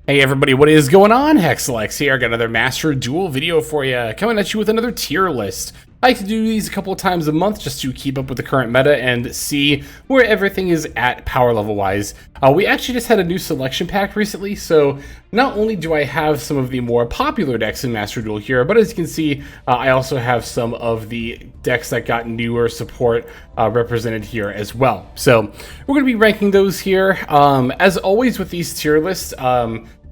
Hey everybody, what is going on? Hexalex here. I got another Master Duel video for you, coming at you with another tier list. I like to do these a couple of times a month just to keep up with the current meta and see where everything is at power level wise. We actually just had a new selection pack recently, so not only do I have some of the more popular decks in Master Duel here, but as you can see, I also have some of the decks that got newer support represented here as well. So we're going to be ranking those here. As always with these tier lists,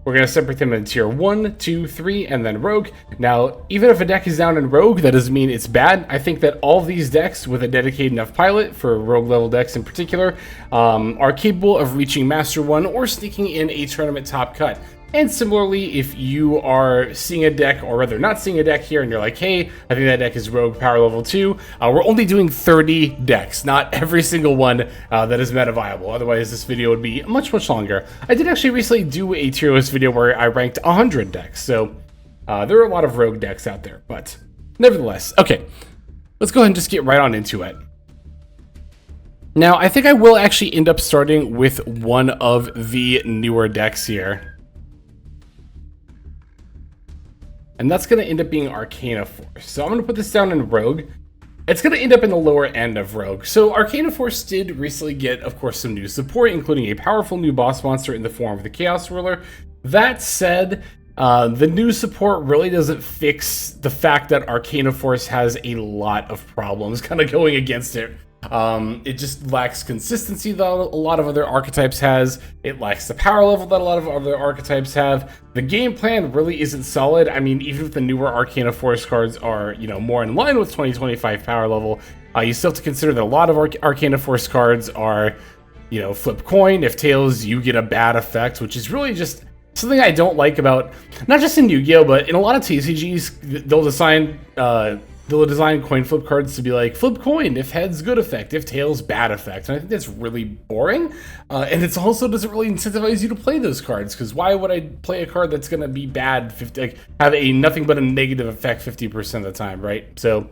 we're going to separate them into tier 1, 2, 3, and then Rogue. Now, even if a deck is down in Rogue, that doesn't mean it's bad. I think that all of these decks with a dedicated enough pilot, for Rogue level decks in particular, are capable of reaching Master 1 or sneaking in a tournament top cut. And similarly, if you are seeing a deck, or rather not seeing a deck here, and you're like, hey, I think that deck is Rogue Power Level 2, we're only doing 30 decks, not every single one that is meta viable. Otherwise, this video would be much, much longer. I did actually recently do a tier list video where I ranked 100 decks, so there are a lot of Rogue decks out there, but nevertheless. Okay, let's go ahead and just get right on into it. Now, I think I will actually end up starting with one of the newer decks here. And that's going to end up being Arcana Force. So I'm going to put this down in Rogue. It's going to end up in the lower end of Rogue. So Arcana Force did recently get, of course, some new support, including a powerful new boss monster in the form of the Chaos Ruler. That said, the new support really doesn't fix the fact that Arcana Force has a lot of problems kind of going against it. It just lacks consistency that a lot of other archetypes has. It lacks the power level that a lot of other archetypes have. The game plan really isn't solid. I mean, even if the newer Arcana Force cards are, more in line with 2025 power level, you still have to consider that a lot of Arcana Force cards are, flip coin. If tails, you get a bad effect, which is really just something I don't like about, not just in Yu-Gi-Oh, but in a lot of TCGs, they'll design coin flip cards to be like, flip coin, if heads, good effect, if tails, bad effect. And I think that's really boring. And it also doesn't really incentivize you to play those cards, because why would I play a card that's going to be bad, have a nothing but a negative effect 50% of the time, right? So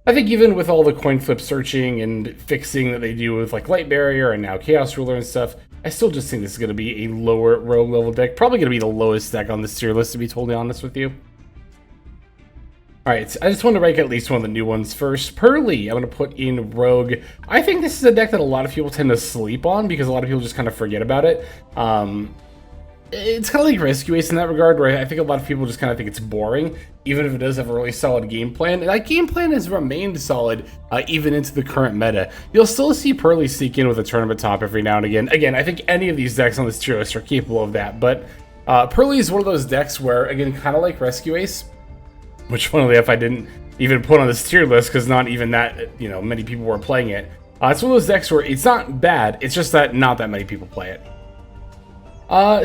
I think even with all the coin flip searching and fixing that they do with like Light Barrier and now Chaos Ruler and stuff, I still just think this is going to be a lower Rogue level deck. Probably going to be the lowest deck on this tier list, to be totally honest with you. Alright, so I just want to rank at least one of the new ones first. Pearly, I'm going to put in Rogue. I think this is a deck that a lot of people tend to sleep on because a lot of people just kind of forget about it. It's kind of like Rescue Ace in that regard, where I think a lot of people just kind of think it's boring, even if it does have a really solid game plan. And that game plan has remained solid even into the current meta. You'll still see Pearly sneak in with a tournament top every now and again. Again, I think any of these decks on this tier list are capable of that, but Pearly is one of those decks where, again, kind of like Rescue Ace, which funnily enough I didn't even put on this tier list because not even that, many people were playing it. It's one of those decks where it's not bad, it's just that not that many people play it.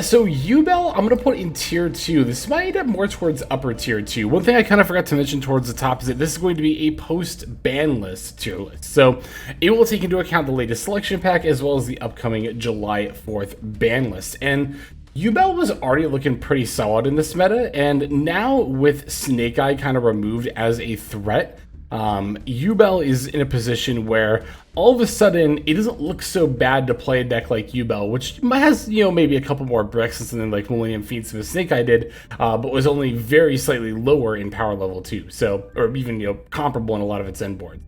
So Yubel, I'm going to put in tier 2. This might end up more towards upper tier 2. One thing I kind of forgot to mention towards the top is that this is going to be a post-ban list tier list. So it will take into account the latest selection pack as well as the upcoming July 4th ban list. And Yubel was already looking pretty solid in this meta, and now with Snake Eye kind of removed as a threat, Yubel is in a position where all of a sudden it doesn't look so bad to play a deck like Yubel, which has, maybe a couple more bricks than something like Millennium Feats of a Snake Eye did, but was only very slightly lower in power level 2, so, or even, comparable in a lot of its end boards.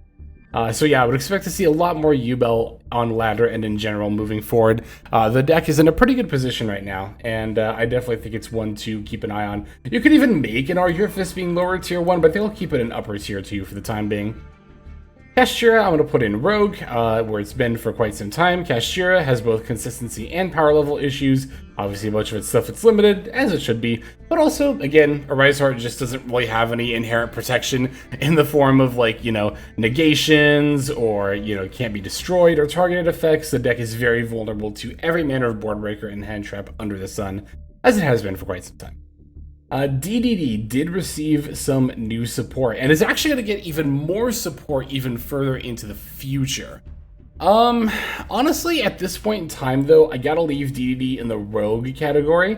So yeah, I would expect to see a lot more Yubel on ladder and in general moving forward. The deck is in a pretty good position right now, and I definitely think it's one to keep an eye on. You could even make an argument for this being lower tier 1, but they'll keep it in upper tier 2 for the time being. Kashtira, I'm going to put in Rogue, where it's been for quite some time. Kashtira has both consistency and power level issues. Obviously, a bunch of its stuff it's limited, as it should be. But also, again, Arise Heart just doesn't really have any inherent protection in the form of, negations or, can't be destroyed or targeted effects. The deck is very vulnerable to every manner of board breaker and hand trap under the sun, as it has been for quite some time. DDD did receive some new support and is actually going to get even more support even further into the future. Honestly, at this point in time, though, I gotta leave DDD in the Rogue category.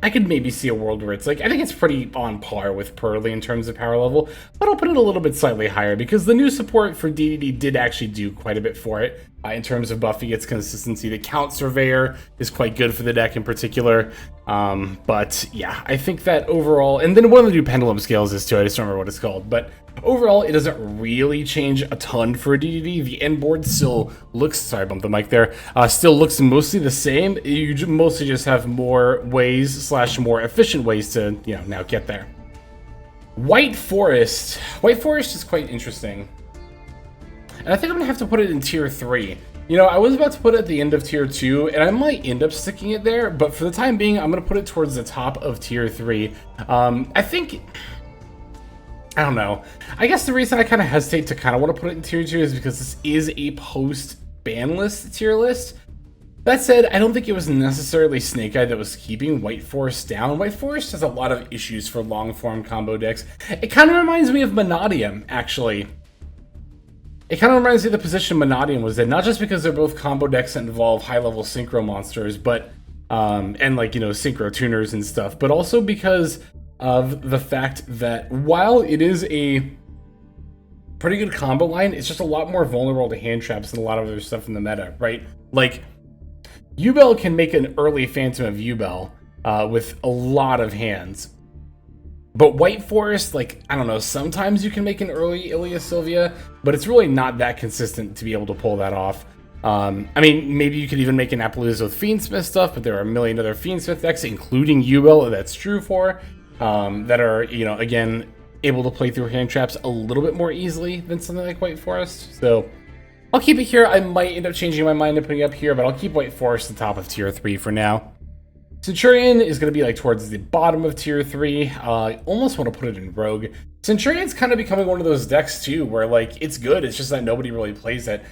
I could maybe see a world where it's I think it's pretty on par with Pearly in terms of power level, but I'll put it a little bit slightly higher because the new support for DDD did actually do quite a bit for it. in terms of buffing its consistency. The Count Surveyor is quite good for the deck in particular. But yeah, I think that overall, and then one of the new pendulum scales is too, I just don't remember what it's called, but overall it doesn't really change a ton for a DDD. The end board still looks, sorry I bumped the mic there, still looks mostly the same. You mostly just have more ways / more efficient ways to, you know, now get there. White Forest is quite interesting. And I think I'm gonna have to put it in tier 3. You know, I was about to put it at the end of tier 2, and I might end up sticking it there, but for the time being, I'm gonna put it towards the top of tier 3. I think, I don't know. I guess the reason I kind of hesitate to kind of want to put it in tier 2 is because this is a post-ban list tier list. That said, I don't think it was necessarily Snake Eye that was keeping White Forest down. White Forest has a lot of issues for long-form combo decks. It kind of reminds me of Monadium, actually. It kind of reminds me of the position Monadium was in, not just because they're both combo decks that involve high-level synchro monsters, but and like, you know, synchro tuners and stuff, but also because of the fact that while it is a pretty good combo line, it's just a lot more vulnerable to hand traps than a lot of other stuff in the meta, right? Like, Yubel can make an early Phantom of Yubel with a lot of hands. But White Forest, like, I don't know, sometimes you can make an early Ilya Sylvia, but it's really not that consistent to be able to pull that off. I mean, maybe you could even make an Appaloosa with Fiendsmith stuff, but there are a million other Fiendsmith decks, including Yubel, that's true for, that are, you know, again, able to play through hand traps a little bit more easily than something like White Forest. So I'll keep it here. I might end up changing my mind and putting it up here, but I'll keep White Forest at the top of tier 3 for now. Centurion is going to be like towards the bottom of tier 3. I almost want to put it in Rogue. Centurion's kind of becoming one of those decks too, where like it's good, it's just that nobody really plays it.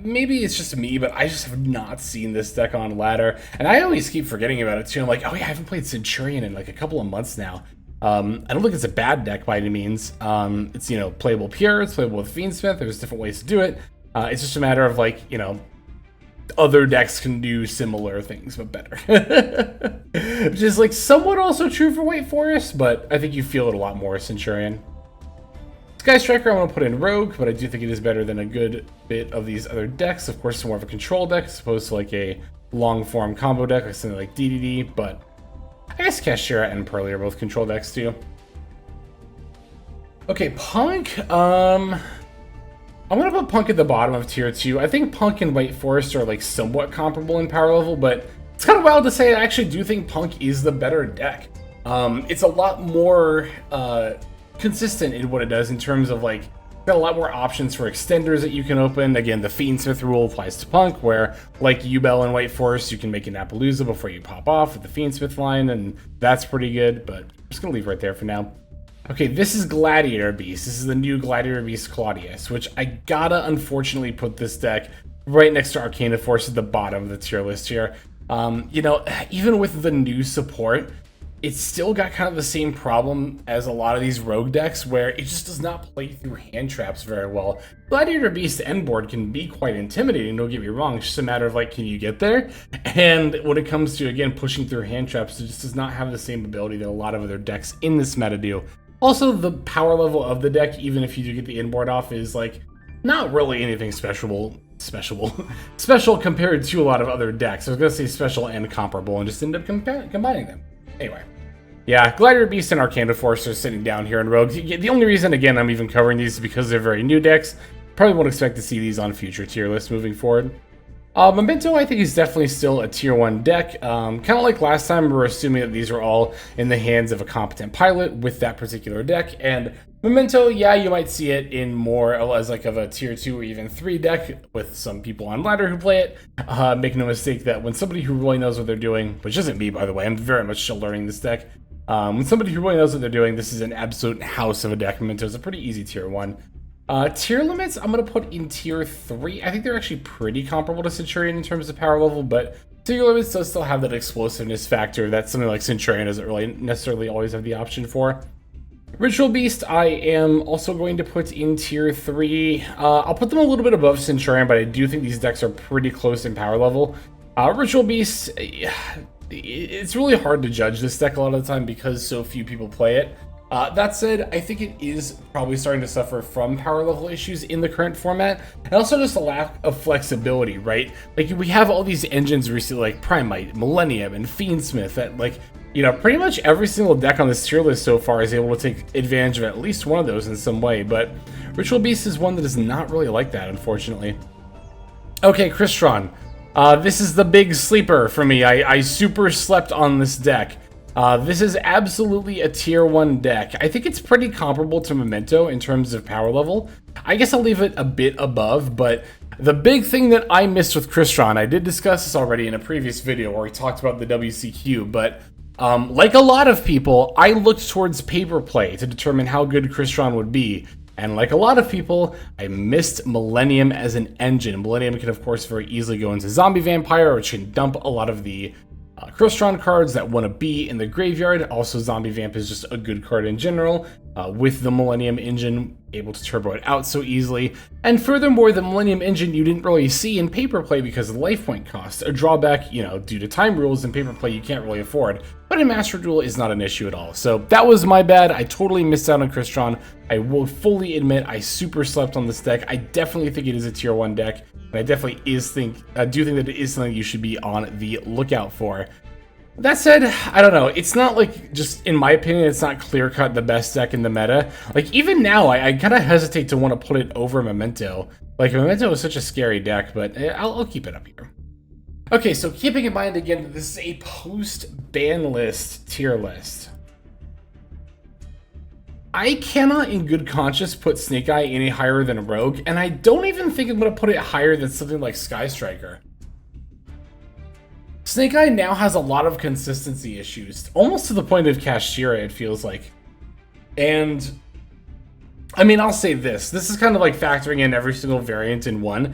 Maybe it's just me, but I just have not seen this deck on ladder, and I always keep forgetting about it too. I'm like, oh yeah, I haven't played Centurion in like a couple of months now. I don't think it's a bad deck by any means. It's, you know, playable pure, it's playable with Fiendsmith, there's different ways to do it. It's just a matter of like, you know, other decks can do similar things, but better. Which is like somewhat also true for White Forest, but I think you feel it a lot more, Centurion. Sky Striker, I want to put in Rogue, but I do think it is better than a good bit of these other decks. Of course, it's more of a control deck as opposed to like a long-form combo deck, like something like DDD, but I guess Kashira and Pearly are both control decks too. Okay, Punk, I'm gonna put Punk at the bottom of tier 2. I think Punk and White Forest are like somewhat comparable in power level, but it's kind of wild to say I actually do think Punk is the better deck. It's a lot more consistent in what it does in terms of like, got a lot more options for extenders that you can open. Again, the Fiendsmith rule applies to Punk, where like Yubel and White Forest, you can make an Appaloosa before you pop off with the Fiendsmith line, and that's pretty good, but I'm just gonna leave right there for now. Okay, this is Gladiator Beast. This is the new Gladiator Beast Claudius, which I gotta unfortunately put this deck right next to Arcana Force at the bottom of the tier list here. You know, even with the new support, it's still got kind of the same problem as a lot of these rogue decks, where it just does not play through hand traps very well. Gladiator Beast end board can be quite intimidating, don't get me wrong. It's just a matter of like, can you get there? And when it comes to, again, pushing through hand traps, it just does not have the same ability that a lot of other decks in this meta do. Also, the power level of the deck, even if you do get the inboard off, is like not really anything special compared to a lot of other decks. I was gonna say special and comparable, and just end up combining them. Anyway, yeah, Gladiator Beast and Arcana Force are sitting down here in Rogue. The only reason, again, I'm even covering these is because they're very new decks. Probably won't expect to see these on future tier lists moving forward. Memento, I think, is definitely still a tier 1 deck. Kind of like last time, we're assuming that these are all in the hands of a competent pilot with that particular deck. And Memento, yeah, you might see it in more as like of a tier 2 or even 3 deck with some people on ladder who play it. Make no mistake that when somebody who really knows what they're doing, which isn't me, by the way, I'm very much still learning this deck. When somebody who really knows what they're doing, this is an absolute house of a deck. Memento is a pretty easy tier 1. Tier limits, I'm going to put in tier 3. I think they're actually pretty comparable to Centurion in terms of power level, but tier limits does still have that explosiveness factor that something like Centurion doesn't really necessarily always have the option for. Ritual Beast, I am also going to put in tier 3. I'll put them a little bit above Centurion, but I do think these decks are pretty close in power level. Ritual Beast, it's really hard to judge this deck a lot of the time because so few people play it. That said, I think it is probably starting to suffer from power level issues in the current format, and also just a lack of flexibility, right? Like, we have all these engines recently, like Primite, Millennium, and Fiendsmith, that, like, you know, pretty much every single deck on this tier list so far is able to take advantage of at least one of those in some way, but Ritual Beast is one that is not really like that, unfortunately. Okay, Crystron. This is the big sleeper for me. I super slept on this deck. This is absolutely a tier 1 deck. I think it's pretty comparable to Memento in terms of power level. I guess I'll leave it a bit above, but the big thing that I missed with Crystron, I did discuss this already in a previous video where we talked about the WCQ, but like a lot of people, I looked towards paper play to determine how good Crystron would be. And like a lot of people, I missed Millennium as an engine. Millennium can, of course, very easily go into Zombie Vampire, which can dump a lot of the Crystron cards that want to be in the graveyard. Also, Zombie Vamp is just a good card in general, with the Millennium engine able to turbo it out so easily. And furthermore, the Millennium engine you didn't really see in paper play because of the life point cost, a drawback, you know, due to time rules in paper play you can't really afford, but in Master Duel is not an issue at all. So that was my bad. I totally missed out on Crystron. I will fully admit I super slept on this deck. I definitely think it is a tier 1 deck, and I definitely do think that it is something you should be on the lookout for. That said, I don't know, it's not like, just in my opinion, it's not clear-cut the best deck in the meta. Like, even now, I kind of hesitate to want to put it over Memento. Like, Memento is such a scary deck, but I'll keep it up here. Okay, so keeping in mind, again, that this is a post-ban list tier list. I cannot, in good conscience, put Snake Eye any higher than Rogue, and I don't even think I'm going to put it higher than something like Sky Striker. Snake Eye now has a lot of consistency issues, almost to the point of Kashira, it feels like. And, I mean, I'll say this. This is kind of like factoring in every single variant in one.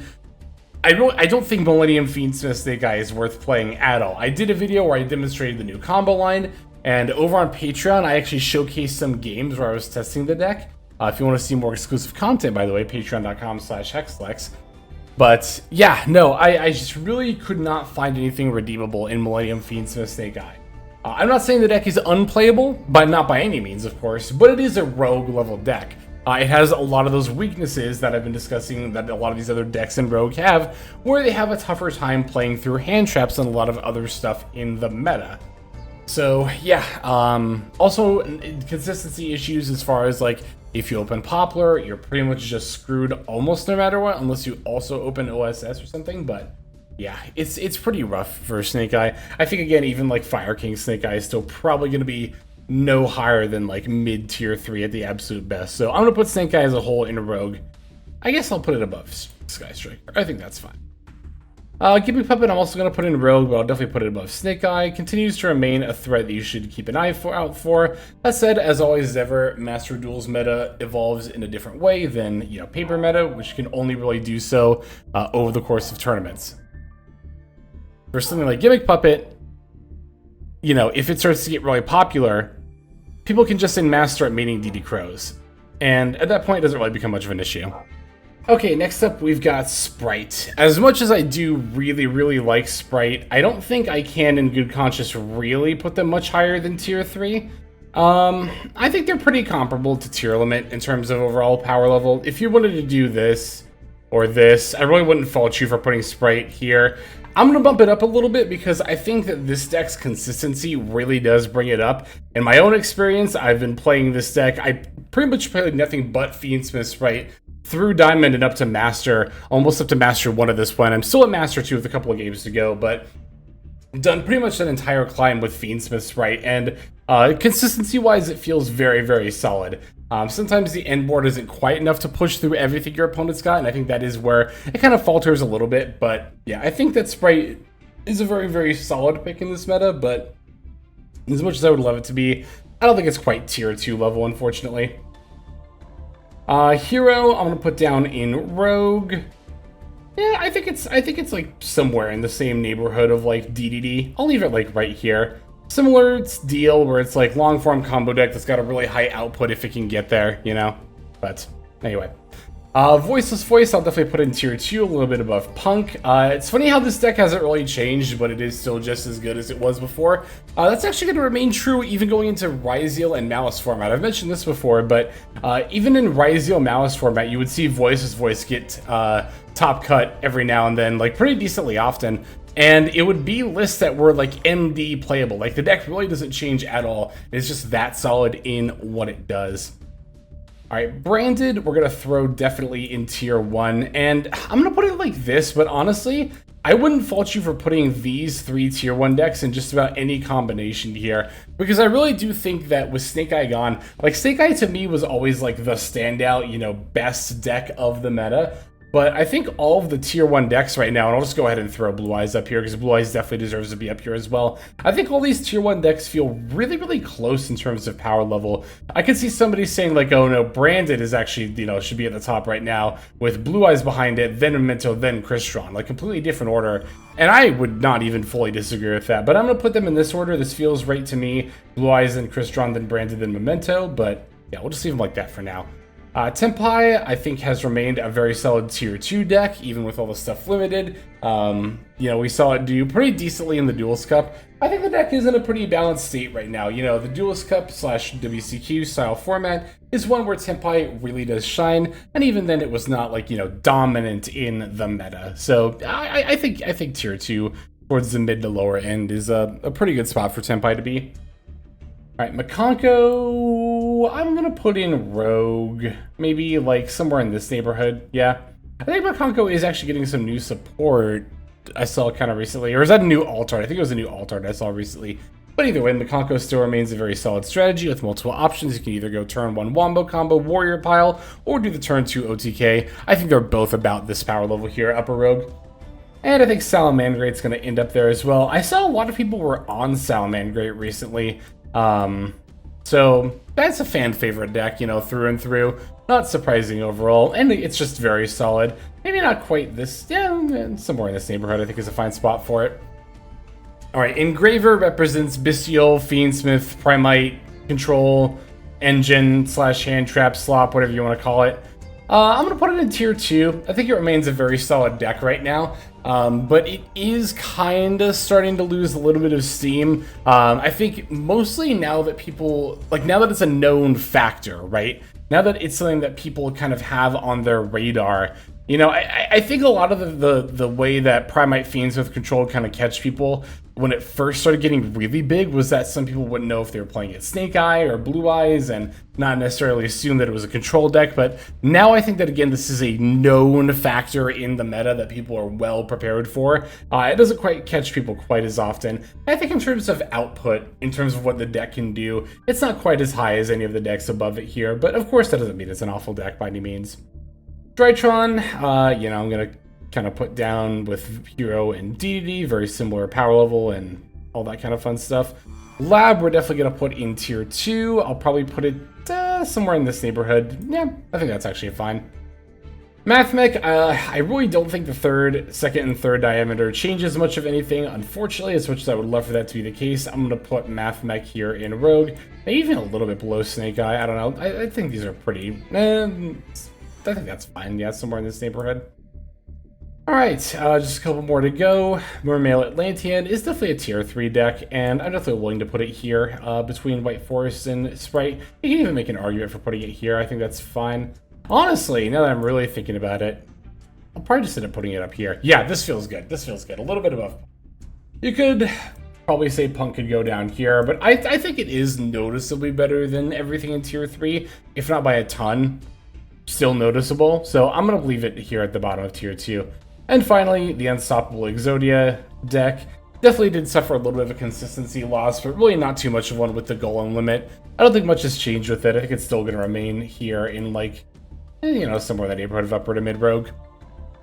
I don't think Millennium Fiendsmith Snake Eye is worth playing at all. I did a video where I demonstrated the new combo line, and over on Patreon, I actually showcased some games where I was testing the deck. If you want to see more exclusive content, by the way, patreon.com/hexflex. But yeah, no, I just really could not find anything redeemable in Millennium Fiendsmith Snake Eye. I'm not saying the deck is unplayable, but not by any means, of course, but it is a rogue level deck. It has a lot of those weaknesses that I've been discussing that a lot of these other decks in Rogue have, where they have a tougher time playing through hand traps and a lot of other stuff in the meta. So yeah, also consistency issues as far as like, if you open Poplar, you're pretty much just screwed almost no matter what, unless you also open OSS or something, but yeah, it's pretty rough for Snake Eye. I think, again, even like Fire King Snake Eye is still probably going to be no higher than like mid tier 3 at the absolute best. So I'm going to put Snake Eye as a whole in Rogue. I guess I'll put it above Sky Striker. I think that's fine. Gimmick Puppet, I'm also going to put in Rogue, but I'll definitely put it above Snake Eye. Continues to remain a threat that you should keep an eye out for. That said, as always as ever, Master Duel's meta evolves in a different way than, you know, paper meta, which can only really do so over the course of tournaments. For something like Gimmick Puppet, you know, if it starts to get really popular, people can just in-master at meeting DD Crows. And at that point, it doesn't really become much of an issue. Okay, next up we've got Sprite. As much as I do really like Sprite, I don't think I can in good conscience really put them much higher than tier 3. I think they're pretty comparable to Tier Limit in terms of overall power level. If you wanted to do this or this, I really wouldn't fault you for putting Sprite here. I'm going to bump it up a little bit because I think that this deck's consistency really does bring it up. In my own experience, I've been playing this deck. I pretty much played nothing but Fiendsmith Sprite through Diamond and up to Master, almost up to Master 1 at this point. I'm still at Master 2 with a couple of games to go, but done pretty much that entire climb with Fiendsmith Sprite, and consistency-wise, it feels very solid. Sometimes the end board isn't quite enough to push through everything your opponent's got, and I think that is where it kind of falters a little bit, but yeah, I think that Sprite is a very solid pick in this meta, but as much as I would love it to be, I don't think it's quite tier 2 level, unfortunately. Hero, I'm gonna put down in Rogue. Yeah, I think it's like somewhere in the same neighborhood of like DDD. I'll leave it like right here. Similar deal where it's like long form combo deck that's got a really high output if it can get there, you know. But anyway, Voiceless Voice, I'll definitely put in tier 2, a little bit above Punk. It's funny how this deck hasn't really changed, but it is still just as good as it was before. That's actually going to remain true even going into Ryzeal and Malice format. I've mentioned this before, but even in Ryzeal Malice format, you would see Voiceless Voice get top cut every now and then, like pretty decently often. And it would be lists that were like MD playable. Like the deck really doesn't change at all. It's just that solid in what it does. All right, Branded, we're going to throw definitely in tier 1. And I'm going to put it like this, but honestly, I wouldn't fault you for putting these 3 tier 1 decks in just about any combination here. Because I really do think that with Snake Eye gone, like Snake Eye to me was always like the standout, you know, best deck of the meta. But I think all of the tier 1 decks right now, and I'll just go ahead and throw Blue Eyes up here because Blue Eyes definitely deserves to be up here as well. I think all these tier 1 decks feel really, really close in terms of power level. I could see somebody saying like, oh no, Branded is actually, you know, should be at the top right now with Blue Eyes behind it, then Memento, then Crystron, like completely different order. And I would not even fully disagree with that, but I'm going to put them in this order. This feels right to me. Blue Eyes, then Crystron, then Branded, then Memento, but yeah, we'll just leave them like that for now. Tenpai, I think, has remained a very solid tier 2 deck, even with all the stuff limited. You know, we saw it do pretty decently in the Duelist Cup. I think the deck is in a pretty balanced state right now. You know, the Duelist Cup / WCQ style format is one where Tenpai really does shine, and even then it was not like, you know, dominant in the meta. So I think tier 2 towards the mid to lower end is a pretty good spot for Tenpai to be. All right, Makonko, I'm going to put in Rogue, maybe like somewhere in this neighborhood, yeah. I think Makonko is actually getting some new support I saw kind of recently, or is that a new alt art? I think it was a new alt art I saw recently. But either way, Makonko still remains a very solid strategy with multiple options. You can either go turn 1 Wombo Combo Warrior Pile, or do the turn 2 OTK. I think they're both about this power level here, Upper Rogue. And I think Salamandrate's going to end up there as well. I saw a lot of people were on Salamandrate recently. So that's a fan favorite deck, you know, through and through. Not surprising overall, and it's just very solid. Maybe not quite this, yeah, somewhere in this neighborhood I think is a fine spot for it. Alright, Engraver represents Bestial, Fiendsmith, Primite, Control, Engine, / Hand Trap, Slop, whatever you want to call it. I'm going to put it in tier 2. I think it remains a very solid deck right now. But it is kind of starting to lose a little bit of steam. I think mostly now that people, like now that it's a known factor, right? Now that it's something that people kind of have on their radar. You know, I think a lot of the way that Primite Fiends with Control kind of catch people when it first started getting really big was that some people wouldn't know if they were playing it Snake Eye or Blue Eyes and not necessarily assume that it was a control deck. But now I think that, again, this is a known factor in the meta that people are well prepared for. It doesn't quite catch people quite as often. I think in terms of output, in terms of what the deck can do, it's not quite as high as any of the decks above it here. But of course, that doesn't mean it's an awful deck by any means. Drytron, you know, I'm going to kind of put down with Hero and DD, very similar power level and all that kind of fun stuff. Lab, we're definitely going to put in tier 2. I'll probably put it somewhere in this neighborhood. Yeah, I think that's actually fine. Mathmech, I really don't think the second and third diameter changes much of anything, unfortunately, as much as I would love for that to be the case. I'm going to put Mathmech here in Rogue, maybe even a little bit below Snake Eye. I don't know. I think these are pretty... I think that's fine, yeah, somewhere in this neighborhood. Alright, just a couple more to go. Mermail Atlantean is definitely a tier 3 deck, and I'm definitely willing to put it here between White Forest and Sprite. You can even make an argument for putting it here. I think that's fine. Honestly, now that I'm really thinking about it, I'll probably just end up putting it up here. Yeah, this feels good. This feels good. A little bit above. You could probably say Punk could go down here, but I think it is noticeably better than everything in tier 3, if not by a ton. Still noticeable, so I'm going to leave it here at the bottom of tier 2. And finally, the Unstoppable Exodia deck definitely did suffer a little bit of a consistency loss, but really not too much of one with the Golem limit. I don't think much has changed with it. I think it's still going to remain here in, like, you know, somewhere in the neighborhood of upper to mid rogue.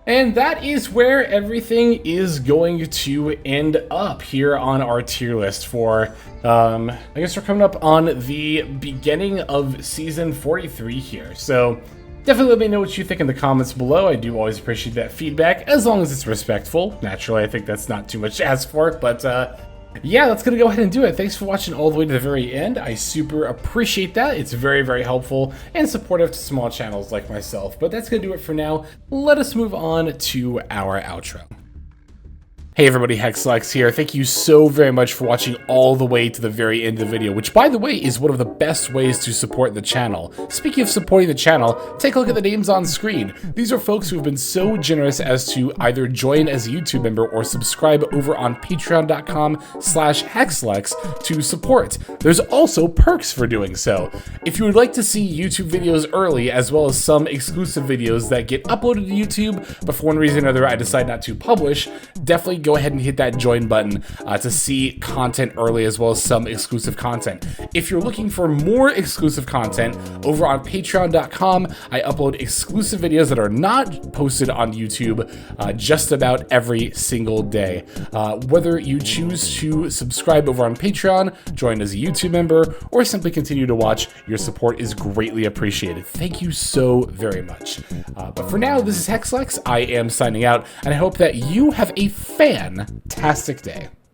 And that is where everything is going to end up here on our tier list for, I guess we're coming up on the beginning of season 43 here. So definitely let me know what you think in the comments below. I do always appreciate that feedback, as long as it's respectful. Naturally, I think that's not too much to ask for, but Yeah, that's going to go ahead and do it. Thanks for watching all the way to the very end. I super appreciate that. It's very, very helpful and supportive to small channels like myself. But that's going to do it for now. Let us move on to our outro. Hey everybody, Hexlex here. Thank you so very much for watching all the way to the very end of the video, which by the way is one of the best ways to support the channel. Speaking of supporting the channel, take a look at the names on screen. These are folks who have been so generous as to either join as a YouTube member or subscribe over on patreon.com/Hexlex to support. There's also perks for doing so. If you would like to see YouTube videos early, as well as some exclusive videos that get uploaded to YouTube, but for one reason or another I decide not to publish, definitely go ahead and hit that join button to see content early, as well as some exclusive content. If you're looking for more exclusive content, over on patreon.com, I upload exclusive videos that are not posted on YouTube just about every single day. Whether you choose to subscribe over on Patreon, join as a YouTube member, or simply continue to watch, your support is greatly appreciated. Thank you so very much. But for now, this is Hexlex. I am signing out, and I hope that you have a fantastic day.